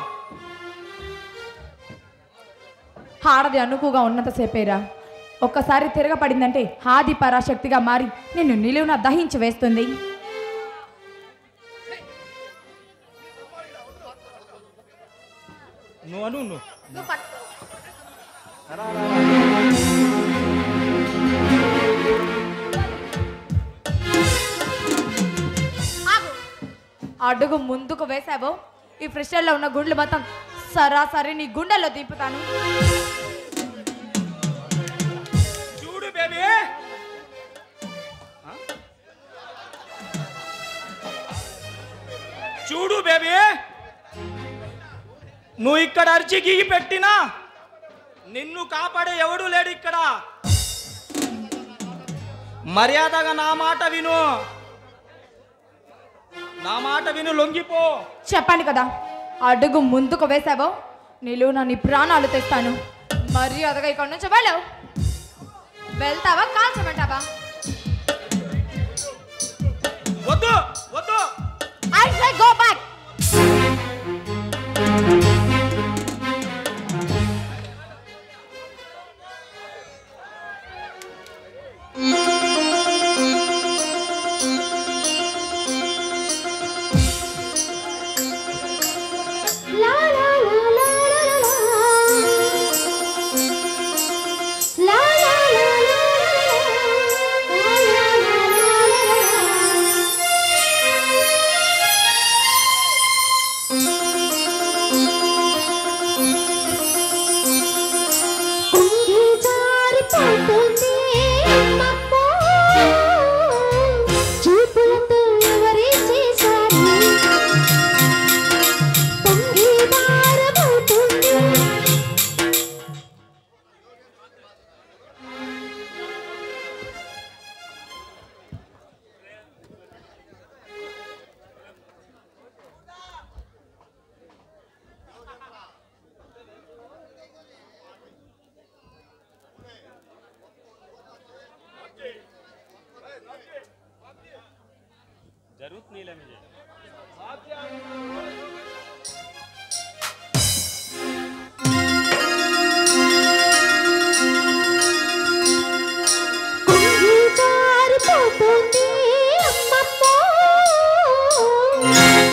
C: ఆడది అనుకుగా ఉన్నంతసేపేరా, ఒక్కసారి తిరగపడిందంటే ఆది పరాశక్తిగా మారి నిన్ను నిలువున దహించి వేస్తుంది.
K: నువ్వు
C: అడుగు ముందుకు వేసావో ఈ ఫ్రిస్టల్లో ఉన్న గుండ్లు మొత్తం సరాసరి నీ గుండెల్లో దింపుతాను.
K: చూడు బేబీ, చూడు బేబీ, నువ్వు ఇక్కడ అరిచి గీగి పెట్టినా నిన్ను కాపాడే ఎవడు లేడు ఇక్కడ. మర్యాదగా నా మాట విను, నా మాట విను, లొంగిపో.
C: చెప్పాను కదా, అడుగు ముందుకు వేసావో నిలువున నీ ప్రాణాలు తెస్తాను. మర్యాదగా ఇక్కడ నుంచి వెళ్ళావు. వెళ్తావా కాల్చమంటావా?
K: వద్దు వద్దు,
C: I say go back.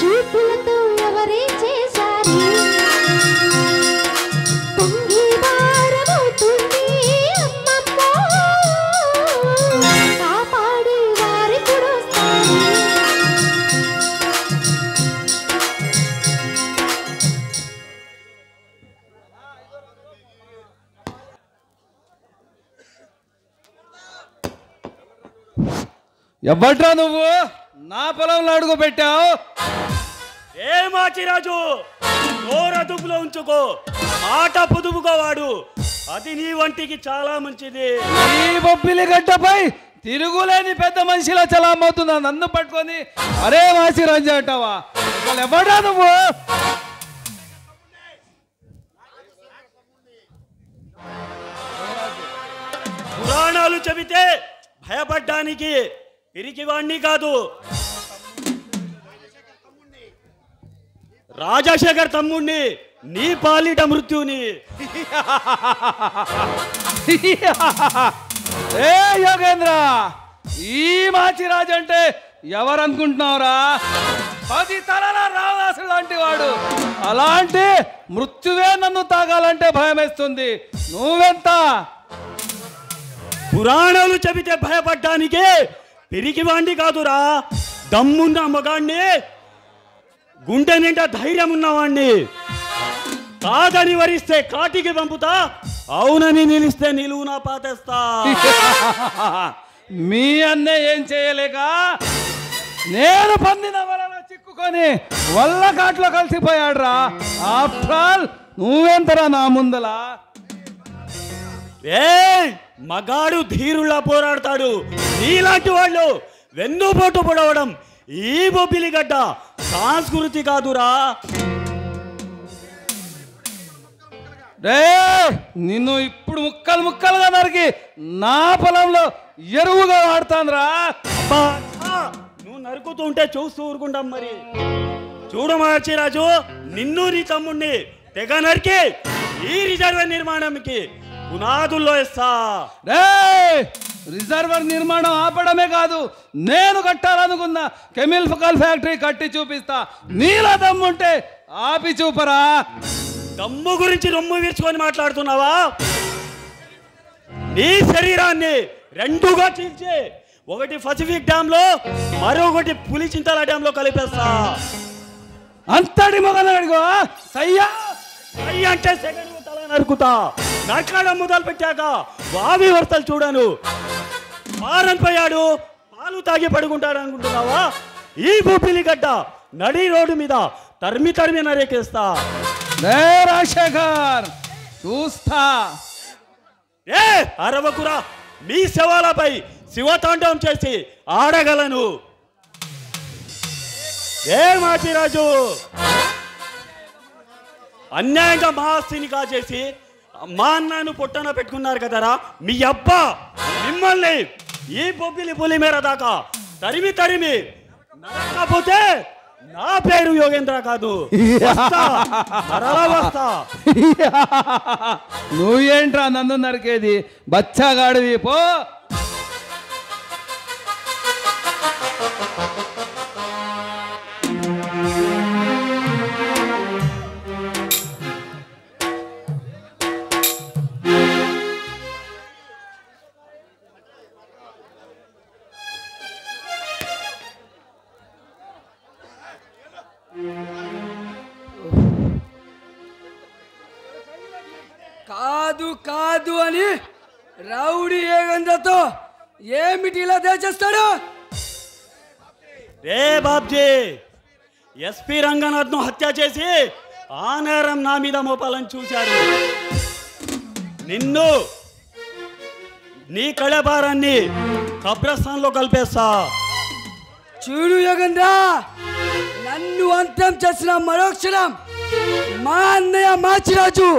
E: చూపులతో ఎవరేం చేశారు పొంగి భారమవుతుంది అమ్మమ్మో కాపాడి వారెప్పుడు వస్తారు
A: ఎవడ్రా నువ్వు నా పొలంలో అడుగు పెట్టావు?
F: ఏ మాచిరాజు ఘోర దుబ్బులో ఉంచుకో, మాట పొదుపుగా వాడు, అది నీ వంటికి చాలా మంచిది.
A: ఈ బొబ్బిలి గడ్డపై తిరుగులేని పెద్ద మనిషిలా చలామవుతున్నా నన్ను పట్టుకొని అరే మాచిరాజు అంటావా? అసలు ఎవడ్రా నువ్వు?
F: పురాణాలు చెబితే భయపడ్డానికి పిరికివాణ్ణి కాదు, రాజశేఖర్ తమ్ముణ్ణి, నీ పాలిట మృత్యుని.
A: ఏ యోగేంద్ర, ఈ మాచిరాజు అంటే ఎవరనుకుంటున్నావురా? 10 తరాల రావణాసుడు లాంటి వాడు. అలాంటి మృత్యువే నన్ను తాగాలంటే భయమేస్తుంది. నువ్వెంత?
F: పురాణాలు చెబితే భయపడ్డానికి పిరికివాణ్ణి కాదురా, దమ్మున్న మగాణ్ణి, గుండె నిండా ధైర్యం ఉన్నవాణ్ణి. కాదని వరిస్తే కాటికి పంపుతా, అవునని నిలిస్తే నిలువునా పాతేస్తా.
A: మీ అన్నే ఏం చేయలేక నేను పందిన వలలో చిక్కుకొని వల్ల కాట్లో కలిసిపోయాడురా. ఆఫ్టర్ ఆల్ నువ్వెంతరా నా ముందల?
F: ఏ మగాడు ధీరులా పోరాడతాడు, నీలాంటి వాళ్ళు వెన్నుపోటు పొడవడం ఈ బొబ్బిలి గడ్డ సంస్కృతి కాదురా.
A: రే నిన్ను ఇప్పుడు ముక్కలు ముక్కలుగా నరికి నా పొలంలో ఎరువుగా వాడతానురా.
F: నువ్వు నరుకుతుంటే చూస్తూ ఊరుకుంటాం. మరి చూడు మాచిరాజు, నిన్ను నీ తమ్ముణ్ణి తెగ నరికి ఈ రిజర్వర్ నిర్మాణంకి పునాదుల్లో ఇస్తా.
A: రిజర్వర్ నిర్మాణం ఆపడమే కాదు, నేను కట్టాలనుకున్న కెమికల్ ఫ్యాక్టరీ కట్టి చూపిస్తా. నీలా దమ్ముంటే ఆపి చూపరా.
F: దమ్ము గురించి రొమ్ము విరుచుకొని మాట్లాడుతున్నావా? నీ శరీరాన్ని రెండుగా చీల్చి ఒకటి పసిఫిక్ డ్యామ్ లో, మరొకటి పులిచింతల డ్యామ్ లో కలిపేస్తా.
A: అంతటి మొగనడుగో సయ్యా
F: అంటే సెకండ్ తల నరుకుతా. నరకడం మొదలు పెట్టాక బావి వరసలు చూడను. మారన్ పోయాడు, పాలు తాగి పడుకుంటాడు అనుకుంటున్నావా? ఈ బొబ్బిలి గడ్డ నడి రోడ్డు మీద తరిమి తరిమి నరేకేస్తా.
A: రాజశేఖర్ చూస్తా.
F: ఏ అరవకురా, మీ శవాలపై శివతాండవం చేసి ఆడగలను. ఏ మాచిరాజు, అన్యాయంగా మా ఆస్తిని కాచేసి మా అన్నను పొట్టన పెట్టుకున్నారు కదరా మీ అబ్బా. మిమ్మల్ని ఈ బొబ్బిలి పులి మేర దాకా తరిమి తరిమి నరకపోతే నా పేరు యోగేంద్ర కాదు, వస్తా.
A: నువ్వేంట్రా నన్ను నరికేది? బచ్చాగాడివి పో.
H: కాదు కాదు అని రౌడీ యోగేంద్రతో ఏమిటి ఇలా దేచేస్తాడు?
F: రే బాబ్జీ, ఎస్పీ రంగనాథ్ను హత్య చేసి ఆ నేరం నా మీద మోపాలని చూశారు. నిన్ను నీ కళభారాన్ని కబ్రస్థాన్లో కలిపేస్తా.
H: చూడు యోగేంద్ర, నన్ను అంతం చేసిన మరోక్షణం మా అన్నయ్య మాచిరాజు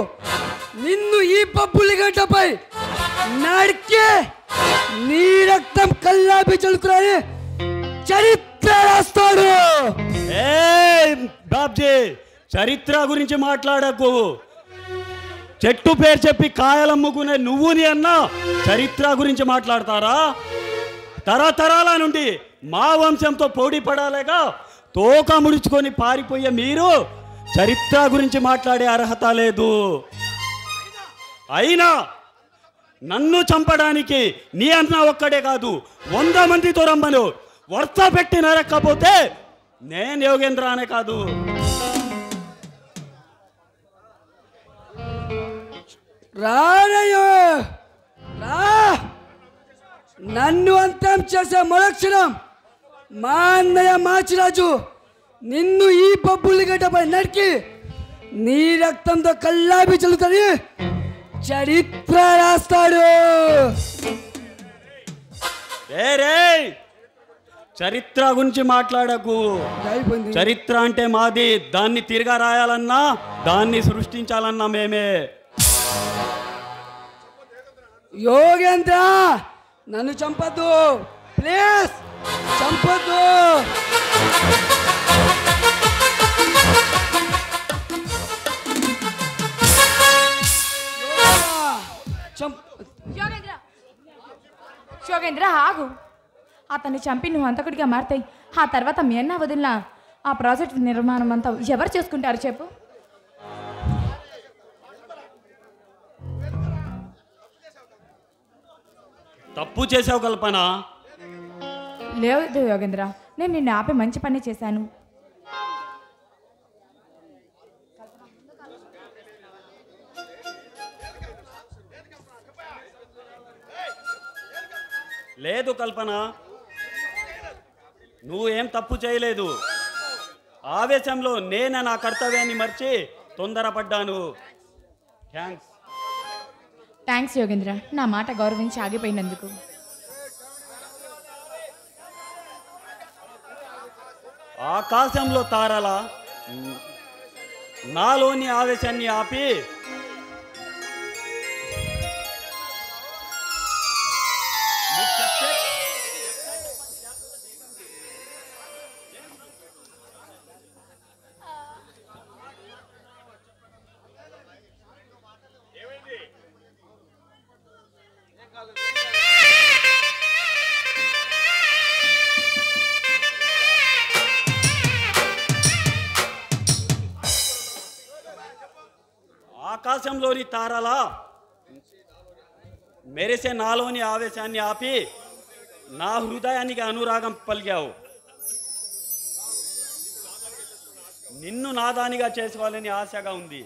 H: నిన్ను ఈ బొబ్బిలి గడ్డపై నడికే నీ రక్తం కల్లాపి చలుకురాని చరిత్ర రాస్తాడు.
F: బాబ్జీ, చరిత్ర గురించి మాట్లాడకు. చెట్టు పేరు చెప్పి కాయలమ్ముకునే నువ్వుని అన్నా చరిత్ర గురించి మాట్లాడతారా? తరతరాల నుండి మా వంశంతో పోటీ పడాలేగా తోక ముడుచుకొని పారిపోయే మీరు చరిత్ర గురించి మాట్లాడే అర్హత లేదు. అయినా నన్ను చంపడానికి నీ అన్న ఒక్కడే కాదు 100 మందితో రమ్మను. వర్త పెట్టి నరక్కపోతే నేను యోగేంద్ర అనే కాదు.
H: రానయ్యో రా. నన్ను అంతం చేసే మరక్షణం మా అన్నయ్య మాచిరాజు నిన్ను ఈ పబ్బుల్లి గడ్డపై నరికి నీ రక్తంతో కల్లాపి చల్లుతుంది చరిత్ర రాస్తాడు.
F: చరిత్ర గురించి మాట్లాడకు. చరిత్ర అంటే మాది. దాన్ని తిరగా రాయాలన్నా దాన్ని సృష్టించాలన్నా మేమే.
H: యోగేంద్ర నన్ను చంపద్దు ప్లీజ్, చంపద్దు.
C: యోగేంద్ర ఆగు. అతన్ని చంపి నువ్వు హంతకుడిగా మారుతాయి. ఆ తర్వాత మీ అన్న వదిలిన ఆ ప్రాజెక్ట్ నిర్మాణం అంతా ఎవరు చేసుకుంటారు చెప్పు?
F: తప్పు చేసావు కల్పన.
C: లేదు యోగేంద్ర, నేను నిన్ను ఆపి మంచి పని చేశాను.
F: లేదు కల్పన, నువ్వేం తప్పు చేయలేదు. ఆవేశంలో నేను నా కర్తవ్యాన్ని మర్చి తొందరపడ్డాను.
C: థ్యాంక్స్ యోగేంద్ర, నా మాట గౌరవించి ఆగిపోయినందుకు.
F: ఆకాశంలో తారల నాలోని ఆవేశాన్ని ఆపి ఆకాశంలోని తారల మెరిసే నాలోని ఆవేశాన్ని ఆపి నా హృదయానికి అనురాగం పలికావు. నిన్ను నాదానిగా చేసుకోవాలని ఆశగా ఉంది.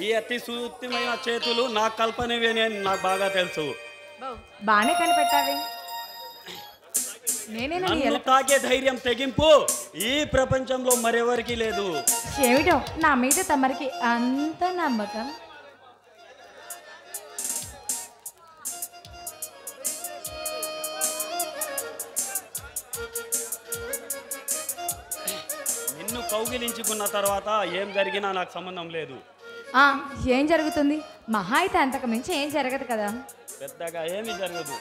F: ఈ అతి సూక్ష్మమైన చేతులు నా కల్పనవి అని నాకు బాగా తెలుసు.
C: బానే కనిపెట్టావే.
F: నన్ను తాకే ధైర్యం తెగింపు ఈ ప్రపంచంలో మరెవరికి లేదు.
C: ఏమిటో నా మీద తమరికి అంత నమ్మకం?
F: నిన్ను కౌగిలించుకున్న తర్వాత ఏం జరిగినా నాకు సంబంధం లేదు.
C: ఏం జరుగుతుంది? మహా అయితే అంతకు మించి ఏం జరగదు కదా.
F: పెద్దగా ఏమీ జరగదు.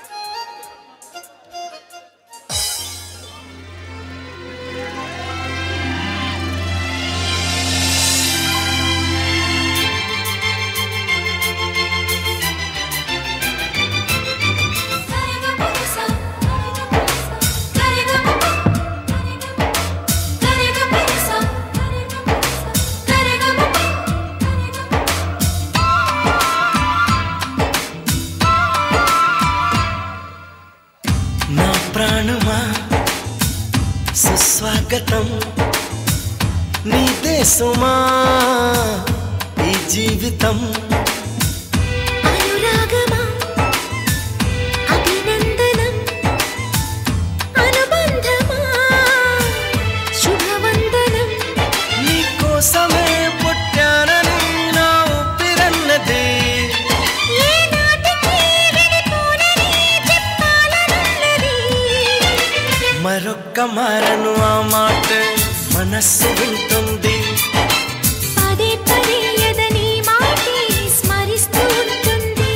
D: సుస్వాగతం నీదే సుమా ఈ జీవితం.
E: అనురాగమా అభినందనం, అనుబంధమా శుభవందనం.
D: నీకోసమే పుట్టానని నా ఊపిరన్నదే. మరొక్క మారను ఆ మాట మనస్సు వింటుంది
E: పదే పదే ఎదని మాటే స్మరిస్తూ ఉంటుంది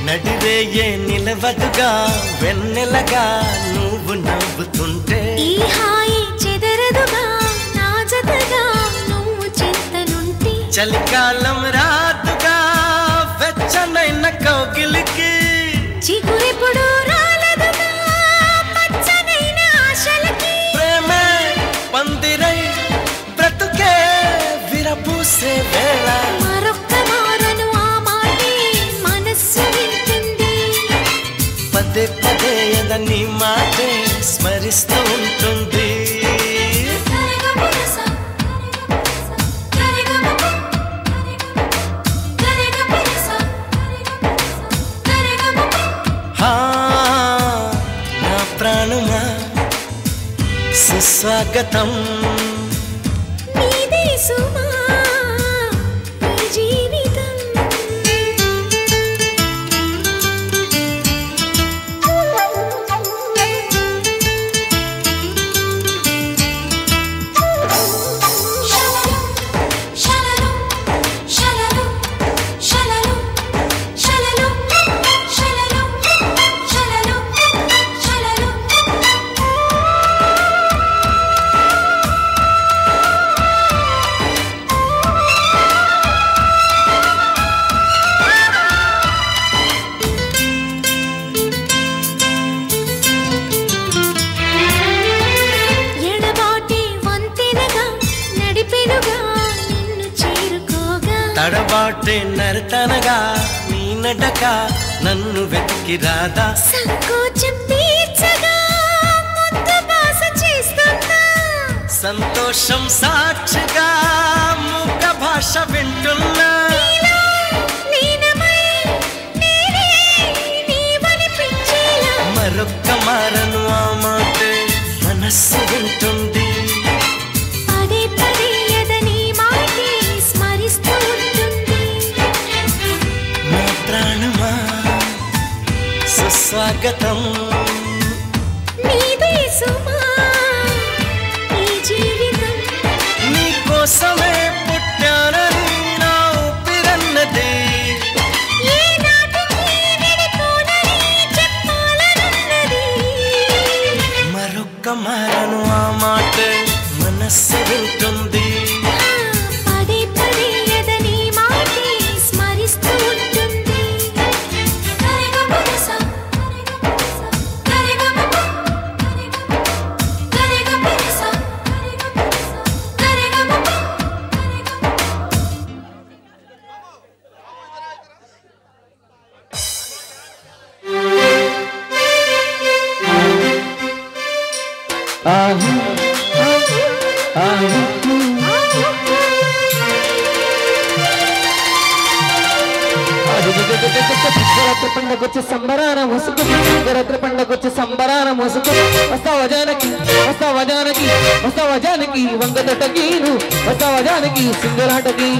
D: నడిరేయే నిలవదుగా వెన్నెలగా నువ్వు నవ్వుతుంటే
E: ఈ హాయి చెదరదుగా నా జతగా నువ్వు చింతనుంటే
D: చలికాలం రాదుగా వెచ్చనైన కౌగిలికి
E: చిగురెప్పుడు రాలదుగా పచ్చనైన ఆశలకి
D: ప్రేమే పందిరై బ్రతుకే విరబూసే వేళ
E: మరొక్క మారను ఆ మాటే మనస్సు వింటుంది
D: పదే పదే ఎదని మాటే స్మరిస్తూ ఉంటుంది హా, నా ప్రాణమా సుస్వాగతం
E: నీదే సుమా ఈ జీవితం షలలు షలలు షలలు షలలు షలలు షలలు షలలు ఎడబాటి వంతెనగా నడిపెనుగా నిన్ను చేరుకోగా
D: తడబాటే నరతనగా నీ నడక నన్ను వెతికి రాదా
E: సంకోచం తీర్చగా ముద్దు బాస చేస్తున్నా
D: సంతోషం సాక్షిగా మూక భాష వింటున్నా
E: నీలో లీనమై నేనే నీవనిపించేలా
D: మరొక్క మారను ఆ మాట మనస్సు వింటుంది
E: పదే పదే ఎదని మాటే స్మరిస్తూ ఉంటుంది
D: నా ప్రాణమా సుస్వాగతం
E: నీదే సుమా ఈ జీవితం
D: నీ కోసమే పుట్టానని నా ఊపిరన్నది
E: ఏ నాటికి విడిపోనని చెప్పాలనున్నది
D: మరొక్క మారను ఆ మాట మనస్సు వింటుంది
E: పదే పదే ఎదని మాటే స్మరిస్తూ ఉంటుంది
J: శివరాత్రి పండగొచ్చి సంబరాన ముసుకుని శివరాత్రి పండగొచ్చి సంబరాన ముసుకుని వస్తావా జానకి వస్తావా జానకి వస్తావా జానకి వంగ తొట్టకీను వస్తావా జానకి సింగలాటకి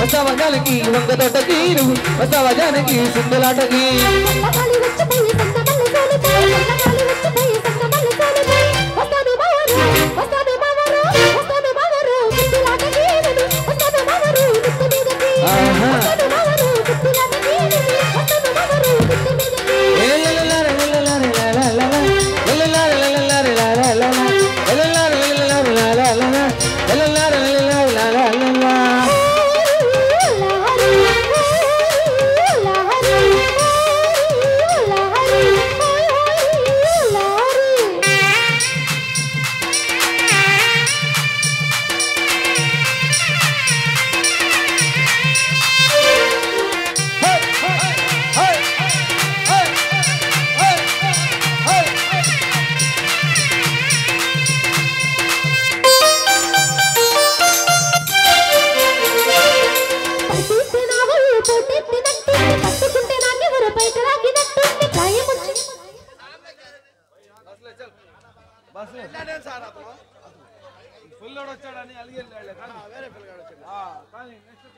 J: వస్తావా జానకి వంగ తొట్టకీను వస్తావా జానకి సింగలాటకి
E: సందమాలి వచ్చిపోయి సందమాలి సోలిపోయి సందమాలి వచ్చిపోయి సందమాలి సోలిపోయి వస్తాను బావరు వస్తాను బావరు వస్తాను బావరు గుత్తులాటకి వస్తాను బావరు గుత్తు మీదకి వస్తాను బావరు గుత్తులాటకి వస్తాను బావరు గుత్తు మీదకి
A: బస్సు
B: సార్ అతను
A: పిల్లోడు వచ్చాడని అలిగి వెళ్ళాడు కానీ
B: వేరే పిల్లగాడు వచ్చాడు
A: కానీ నెక్స్ట్